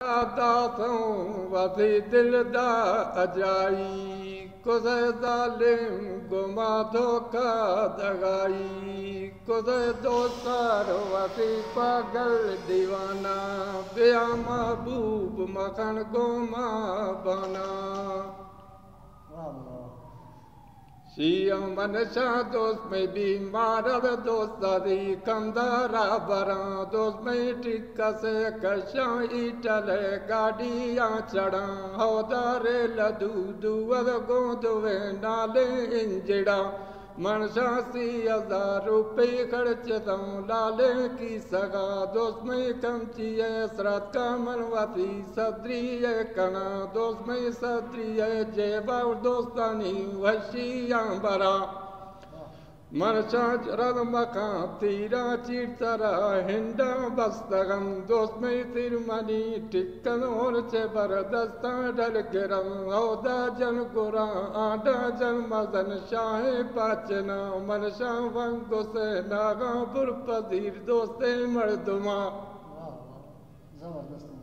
दातों वसी दिलदा अजाई कुसे जालिम गुमा धोखा दगाई कुसे दोस्तार वसी पागल दीवाना बेया महबूब मखन गुमा बना शियम मनशा दोस्त में बीमार दोस्तारी कंदारा बरा दोस्त में टिक्का से कशा इटले गाड़ियाँ चढ़ा हौदारे लदू दुअर गोदवे नाले इंजड़ा मनशा 80,000 रुपये खर्च दऊं लाले की सगा दोस्त में कमची है सरात का मनवाती सदरी है कना दोस्त में सदरी है जेबा दोस्तानी वशियां बरा मनशा रद मका तीरा चितरा हिंडा बस्तगम दोस्त में तिरमनी टिक्कन और चे बरदस्ता डल गिरम औदा जन गुरा आडा जन मदन शाहे पाचना मनशा वंगो से नागा पुर पदीर दोस्ते मर्दुमा जबरदस्त